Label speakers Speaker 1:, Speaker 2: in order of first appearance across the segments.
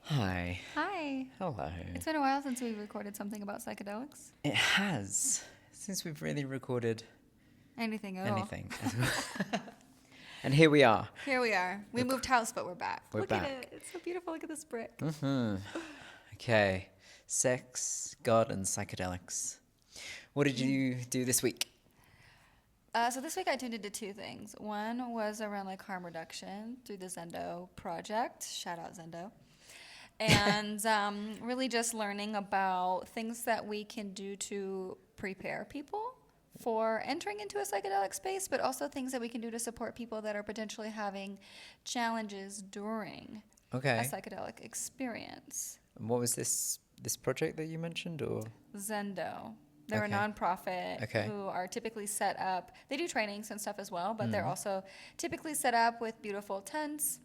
Speaker 1: Hi.
Speaker 2: Hi.
Speaker 1: Hello.
Speaker 2: It's been a while since we recorded something about psychedelics.
Speaker 1: It has, since we've really recorded
Speaker 2: Anything at all.
Speaker 1: anything. And here we are.
Speaker 2: Here we are. We moved house, but we're back.
Speaker 1: We're
Speaker 2: Look at
Speaker 1: back.
Speaker 2: it. It's so beautiful. Look at this brick.
Speaker 1: Okay. Sex, God, and psychedelics. What did you do this week?
Speaker 2: So this week I tuned into two things. One was around like harm reduction through the Zendo project. Shout out Zendo. And really just learning about things that we can do to prepare people for entering into a psychedelic space, but also things that we can do to support people that are potentially having challenges during a
Speaker 1: Okay.
Speaker 2: psychedelic experience.
Speaker 1: And what was this project that you mentioned, or?
Speaker 2: Zendo. They're
Speaker 1: Okay.
Speaker 2: a nonprofit
Speaker 1: Okay.
Speaker 2: who are typically set up. They do trainings and stuff as well, but they're also typically set up with beautiful tents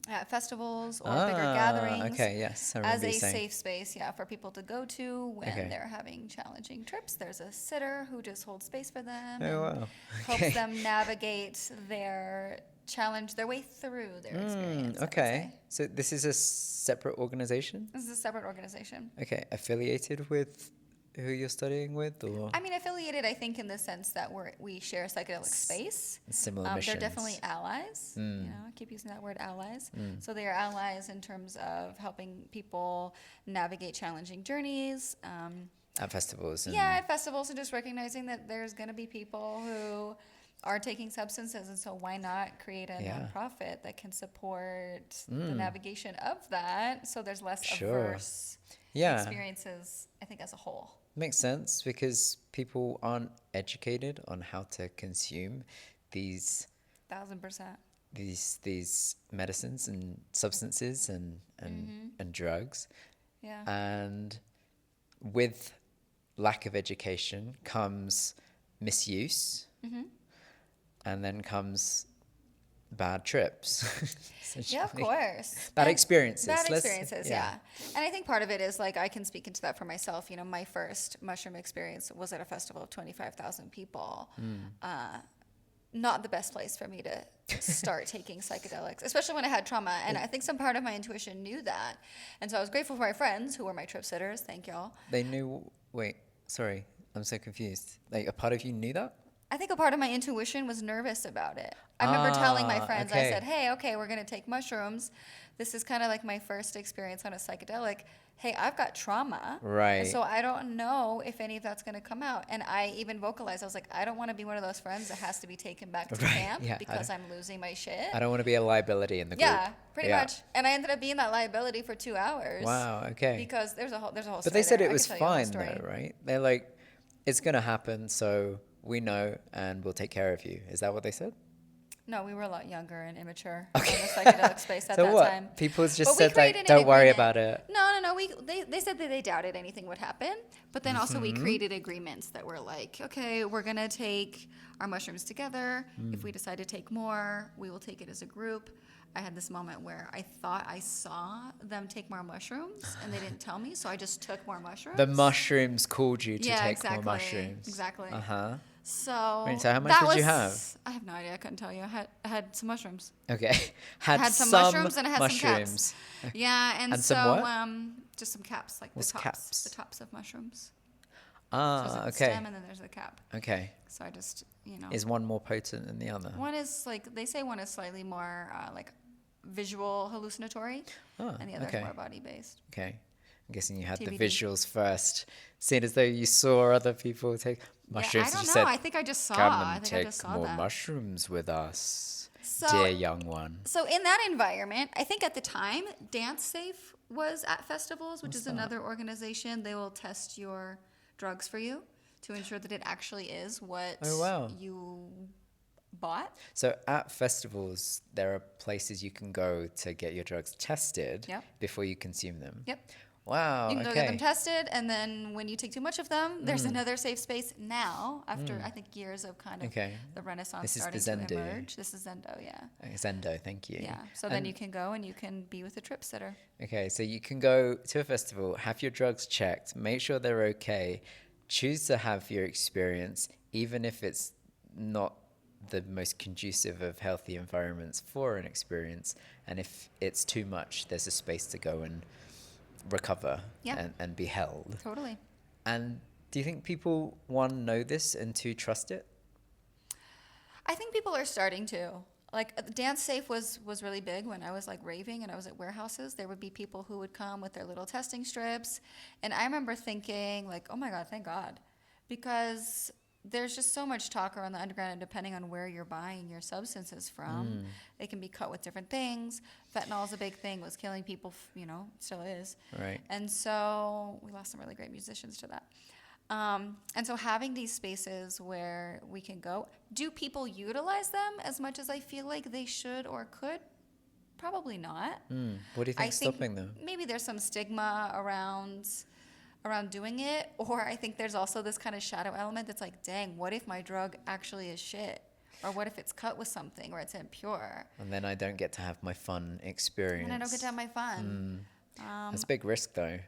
Speaker 2: at festivals or bigger gatherings.
Speaker 1: Okay, yes. I
Speaker 2: As
Speaker 1: remember
Speaker 2: a
Speaker 1: you saying.
Speaker 2: safe space, yeah, for people to go to when
Speaker 1: Okay.
Speaker 2: they're having challenging trips. There's a sitter who just holds space for them
Speaker 1: Oh,
Speaker 2: and
Speaker 1: wow.
Speaker 2: helps
Speaker 1: Okay.
Speaker 2: them navigate their challenge, their way through their experience. I would
Speaker 1: Okay.
Speaker 2: say.
Speaker 1: So this is a separate organization?
Speaker 2: This is a separate organization.
Speaker 1: Okay. Affiliated with who you're studying with, or
Speaker 2: I mean, affiliated, I think, in the sense that we share psychedelic space.
Speaker 1: similar
Speaker 2: They're
Speaker 1: missions?
Speaker 2: definitely allies. You know, I keep using that word, allies. So they are allies in terms of helping people navigate challenging journeys.
Speaker 1: At festivals. And
Speaker 2: Yeah, at festivals, and just recognizing that there's going to be people who are taking substances, and so why not create a
Speaker 1: Yeah.
Speaker 2: nonprofit that can support the navigation of that, so there's less
Speaker 1: Sure.
Speaker 2: averse
Speaker 1: Yeah.
Speaker 2: experiences, I think, as a whole.
Speaker 1: Makes sense because people aren't educated on how to consume these
Speaker 2: 1,000%.
Speaker 1: these medicines and substances and drugs.
Speaker 2: Yeah.
Speaker 1: And with lack of education comes misuse, and then comes bad trips.
Speaker 2: Yeah, of
Speaker 1: essentially.
Speaker 2: course.
Speaker 1: Bad
Speaker 2: And
Speaker 1: experiences.
Speaker 2: Bad
Speaker 1: Let's-
Speaker 2: experiences, yeah. And I think part of it is like I can speak into that for myself. You know, my first mushroom experience was at a festival of 25,000 people. Not the best place for me to start taking psychedelics, especially when I had trauma. And I think some part of my intuition knew that. And so I was grateful for my friends who were my trip sitters. Thank y'all.
Speaker 1: They knew. Wait, sorry, I'm so confused. Like a part of you knew that?
Speaker 2: I think a part of my intuition was nervous about it. I remember telling my friends,
Speaker 1: okay.
Speaker 2: I said, hey, okay, we're going to take mushrooms. This is kind of like my first experience on a psychedelic. Hey, I've got trauma.
Speaker 1: Right.
Speaker 2: And so I don't know if any of that's going to come out. And I even vocalized, I was like, I don't want to be one of those friends that has to be taken back to
Speaker 1: Right,
Speaker 2: camp
Speaker 1: yeah,
Speaker 2: because I'm losing my shit.
Speaker 1: I don't want to be a liability in the group.
Speaker 2: Yeah, pretty much. And I ended up being that liability for 2 hours.
Speaker 1: Wow, okay.
Speaker 2: Because there's a whole story.
Speaker 1: But they said
Speaker 2: there.
Speaker 1: it
Speaker 2: I
Speaker 1: was
Speaker 2: could tell you a whole
Speaker 1: fine
Speaker 2: story.
Speaker 1: though, right? They're like, it's going to happen, so we know and we'll take care of you. Is that what they said?
Speaker 2: No, we were a lot younger and immature in the psychedelic space at
Speaker 1: So
Speaker 2: that
Speaker 1: what?
Speaker 2: time.
Speaker 1: People just
Speaker 2: But we
Speaker 1: said, like,
Speaker 2: created an
Speaker 1: don't worry
Speaker 2: agreement.
Speaker 1: about it.
Speaker 2: No. They said that they doubted anything would happen. But then also we created agreements that were like, okay, we're going to take our mushrooms together. If we decide to take more, we will take it as a group. I had this moment where I thought I saw them take more mushrooms and they didn't tell me. So I just took more mushrooms.
Speaker 1: The mushrooms called you to
Speaker 2: Yeah,
Speaker 1: take
Speaker 2: exactly.
Speaker 1: more mushrooms.
Speaker 2: Exactly.
Speaker 1: Uh-huh.
Speaker 2: So,
Speaker 1: Wait, so how much
Speaker 2: that
Speaker 1: did you
Speaker 2: was- I have no idea. I couldn't tell you. I had some mushrooms.
Speaker 1: Okay.
Speaker 2: I had some mushrooms and I had
Speaker 1: mushrooms.
Speaker 2: some caps. Yeah, and
Speaker 1: And
Speaker 2: so
Speaker 1: some what?
Speaker 2: just some caps, like
Speaker 1: What's
Speaker 2: the tops,
Speaker 1: caps?
Speaker 2: the tops of mushrooms. So
Speaker 1: Ah,
Speaker 2: there's a
Speaker 1: okay.
Speaker 2: stem and then there's the cap.
Speaker 1: Okay.
Speaker 2: So I just,
Speaker 1: Is one more potent than the other?
Speaker 2: one is like they say one is slightly more like visual hallucinatory,
Speaker 1: Oh,
Speaker 2: and the other
Speaker 1: okay.
Speaker 2: is more body based.
Speaker 1: Okay. I'm guessing you had the
Speaker 2: TBD.
Speaker 1: visuals first. Seeing as though you saw other people take mushrooms.
Speaker 2: Yeah, I
Speaker 1: and
Speaker 2: don't
Speaker 1: you
Speaker 2: know.
Speaker 1: said,
Speaker 2: I think I just saw.
Speaker 1: come
Speaker 2: I
Speaker 1: and
Speaker 2: think I
Speaker 1: take
Speaker 2: just saw
Speaker 1: more
Speaker 2: that.
Speaker 1: mushrooms with us,
Speaker 2: So-
Speaker 1: dear young one.
Speaker 2: So in that environment, I think at the time, Dance Safe was at festivals, which is another organization. They will test your drugs for you to ensure that it actually is what
Speaker 1: Oh, wow.
Speaker 2: you bought.
Speaker 1: So at festivals, there are places you can go to get your drugs tested
Speaker 2: Yep.
Speaker 1: before you consume them.
Speaker 2: Yep.
Speaker 1: Wow.
Speaker 2: You can go
Speaker 1: okay.
Speaker 2: get them tested, and then when you take too much of them, there's another safe space now, after I think years of kind of
Speaker 1: Okay.
Speaker 2: the renaissance
Speaker 1: This is
Speaker 2: starting
Speaker 1: the
Speaker 2: to
Speaker 1: Zendo.
Speaker 2: emerge. This is Zendo, yeah.
Speaker 1: Zendo, thank you.
Speaker 2: Yeah. So then
Speaker 1: And-
Speaker 2: you can go and you can be with a trip sitter.
Speaker 1: Okay, so you can go to a festival, have your drugs checked, make sure they're okay, choose to have your experience, even if it's not the most conducive of healthy environments for an experience. And if it's too much, there's a space to go and recover and be held.
Speaker 2: Totally.
Speaker 1: And do you think people, one, know this, and two, trust it?
Speaker 2: I think people are starting to. Like, Dance Safe was really big when I was like raving and I was at warehouses. There would be people who would come with their little testing strips. And I remember thinking, like, oh my God, thank God. Because there's just so much talk around the underground, and depending on where you're buying your substances from, they can be cut with different things. Fentanyl is a big thing, was killing people, you know, still is.
Speaker 1: Right.
Speaker 2: And so we lost some really great musicians to that. And so having these spaces where we can go, do people utilize them as much as I feel like they should or could? Probably not.
Speaker 1: What do you think's stopping them?
Speaker 2: Maybe there's some stigma around doing it, or I think there's also this kind of shadow element that's like, dang, what if my drug actually is shit? Or what if it's cut with something, or it's impure?
Speaker 1: And then I don't get to have my fun experience.
Speaker 2: And I don't get to have my fun.
Speaker 1: That's a big risk, though.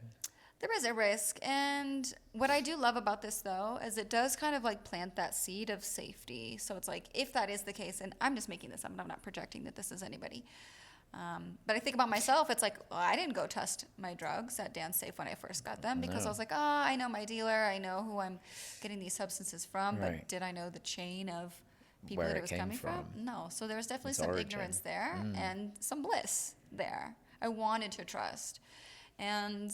Speaker 2: There is a risk. And what I do love about this, though, is it does kind of like plant that seed of safety. So it's like, if that is the case, and I'm just making this up, and I'm not projecting that this is anybody. But I think about myself, it's like, well, I didn't go test my drugs at Dance Safe when I first got them, because I was like, oh, I know my dealer, I know who I'm getting these substances from, but did I know the chain of people
Speaker 1: Where
Speaker 2: that
Speaker 1: it
Speaker 2: it was
Speaker 1: came
Speaker 2: coming from? No. So there was definitely some ignorance there and some bliss there. I wanted to trust. And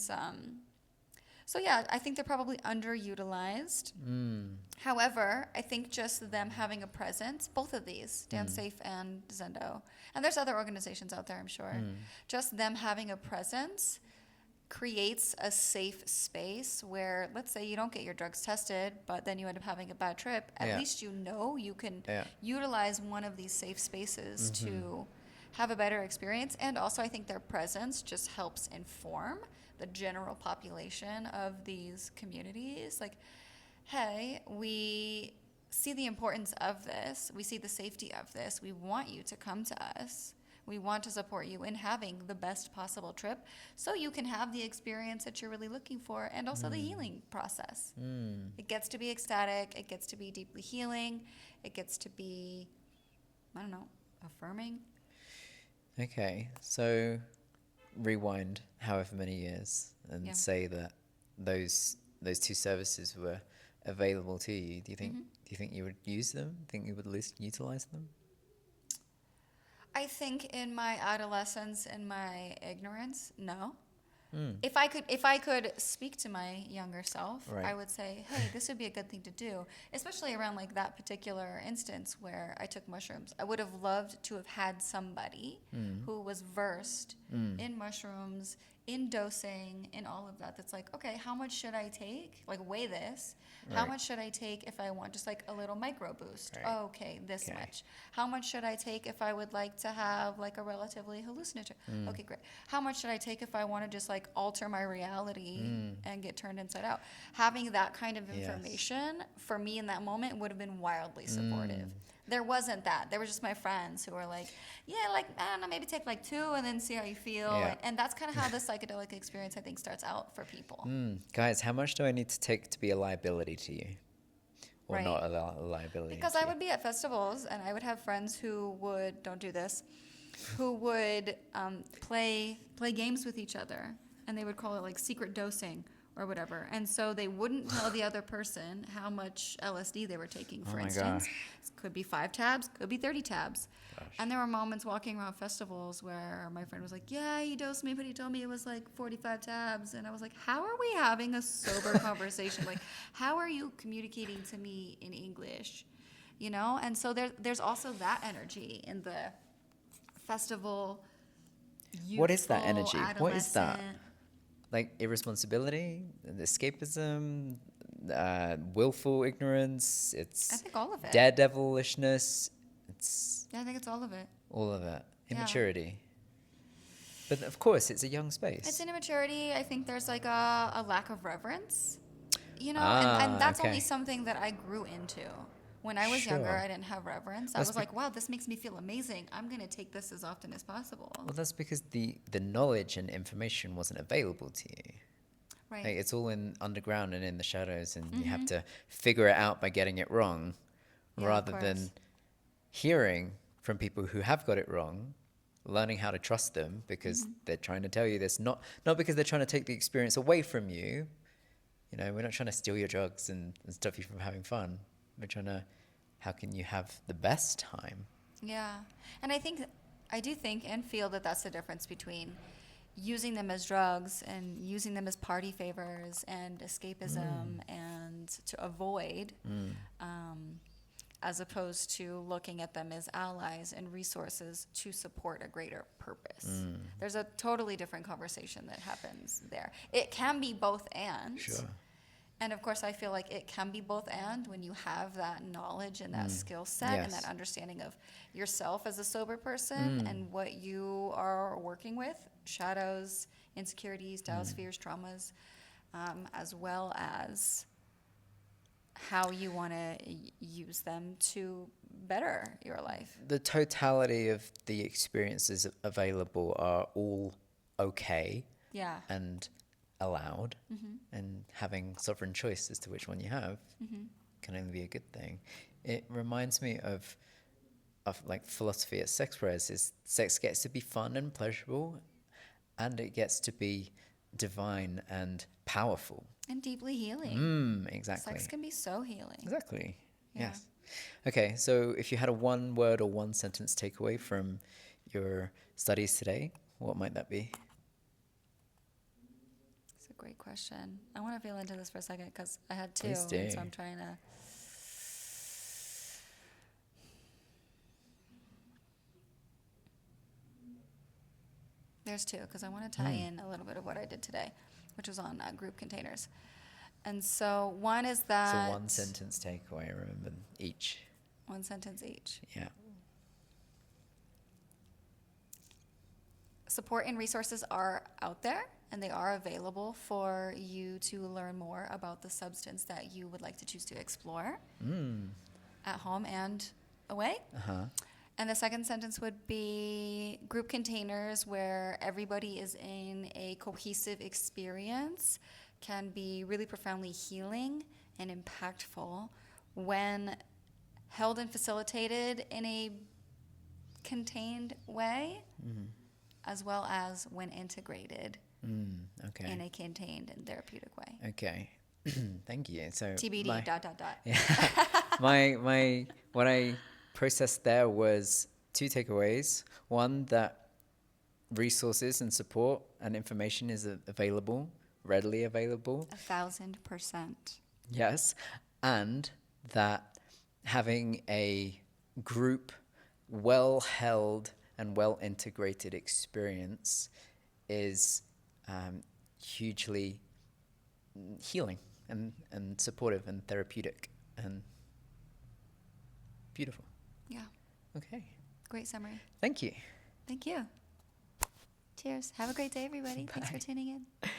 Speaker 2: so, yeah, I think they're probably underutilized. However, I think just them having a presence, both of these, Dance Safe and Zendo, and there's other organizations out there, I'm sure, just them having a presence creates a safe space where, let's say you don't get your drugs tested, but then you end up having a bad trip. At least you know you can utilize one of these safe spaces to have a better experience. And also, I think their presence just helps inform the general population of these communities. Like, hey, we see the importance of this. We see the safety of this. We want you to come to us. We want to support you in having the best possible trip so you can have the experience that you're really looking for, and also the healing process. It gets to be ecstatic. It gets to be deeply healing. It gets to be, I don't know, affirming.
Speaker 1: Okay, so rewind however many years and say that those two services were available to you. Do you think you would use them? Think you would at least utilize them?
Speaker 2: I think in my adolescence and my ignorance, no. If I could speak to my younger self, I would say, hey, this would be a good thing to do, especially around like that particular instance where I took mushrooms. I would have loved to have had somebody who was versed in mushrooms, in dosing, in all of that. That's like, okay, how much should I take? Like, weigh this. How much should I take if I want just like a little micro boost? Oh, okay, this much. How much should I take if I would like to have like a relatively hallucinatory? Okay, great. How much should I take if I want to just like alter my reality and get turned inside out? Having that kind of information for me in that moment would have been wildly supportive. There wasn't that. There were just my friends who were like, yeah, like, I don't know, maybe take like 2 and then see how you feel. And that's kind of how the psychedelic experience, I think, starts out for people.
Speaker 1: Guys, how much do I need to take to be a liability to you? Or not a liability?
Speaker 2: Because I would be at festivals and I would have friends who would, don't do this, who would play games with each other. And they would call it like secret dosing or whatever. And so they wouldn't tell the other person how much LSD they were taking, for instance. It could be 5 tabs, could be 30 tabs. And there were moments walking around festivals where my friend was like, yeah, he dosed me, but he told me it was like 45 tabs. And I was like, how are we having a sober conversation? Like, how are you communicating to me in English? You know? And so there's also that energy in the festival.
Speaker 1: What is that energy? What is that? Like irresponsibility, escapism, willful ignorance. It's
Speaker 2: I think all of it.
Speaker 1: Daredevilishness.
Speaker 2: I think it's all of it.
Speaker 1: All of it. Immaturity. But of course, it's a young space.
Speaker 2: It's an immaturity. I think there's like a lack of reverence. You know, and that's only something that I grew into. When I was younger, I didn't have reverence. I was like, wow, this makes me feel amazing. I'm going to take this as often as possible.
Speaker 1: Well, that's because the knowledge and information wasn't available to you.
Speaker 2: Right.
Speaker 1: Like, it's all in underground and in the shadows, and you have to figure it out by getting it wrong, rather than hearing from people who have got it wrong, learning how to trust them because they're trying to tell you this, not because they're trying to take the experience away from you. You know, we're not trying to steal your drugs and stop you from having fun. We're trying to, how can you have the best time?
Speaker 2: Yeah. And I do think and feel that that's the difference between using them as drugs and using them as party favors and escapism and to avoid, as opposed to looking at them as allies and resources to support a greater purpose. There's a totally different conversation that happens there. It can be both and.
Speaker 1: Sure.
Speaker 2: And of course, I feel like it can be both and when you have that knowledge and that skill set and that understanding of yourself as a sober person and what you are working with, shadows, insecurities, doubts, fears, traumas, as well as how you want to use them to better your life.
Speaker 1: The totality of the experiences available are all okay.
Speaker 2: Yeah.
Speaker 1: And allowed, and having sovereign choice as to which one you have can only be a good thing. It reminds me of like philosophy at Sex.Prayers is sex gets to be fun and pleasurable, and it gets to be divine and powerful.
Speaker 2: And deeply healing.
Speaker 1: Exactly.
Speaker 2: Sex can be so healing.
Speaker 1: Exactly.
Speaker 2: Yeah.
Speaker 1: Yes. Okay, so if you had a one word or one sentence takeaway from your studies today, what might that be?
Speaker 2: That's a great question. I want to feel into this for a second because I had two,
Speaker 1: Please do.
Speaker 2: and so I'm trying to. There's two because I want to tie in a little bit of what I did today, which was on group containers. And so one is that.
Speaker 1: So one sentence takeaway, remember each.
Speaker 2: One sentence each.
Speaker 1: Yeah.
Speaker 2: Support and resources are out there, and they are available for you to learn more about the substance that you would like to choose to explore at home and away. And the second sentence would be group containers where everybody is in a cohesive experience can be really profoundly healing and impactful when held and facilitated in a contained way, as well as when integrated in a contained and therapeutic way.
Speaker 1: Okay. Thank you. So
Speaker 2: TBD, ...
Speaker 1: My what I processed there was two takeaways. One, that resources and support and information is available, readily available.
Speaker 2: 1,000%.
Speaker 1: Yes. And that having a group well-held and well-integrated experience is hugely healing and supportive and therapeutic and beautiful.
Speaker 2: Yeah.
Speaker 1: Okay.
Speaker 2: Great summary.
Speaker 1: Thank you.
Speaker 2: Thank you. Cheers. Have a great day, everybody. Thanks for tuning in.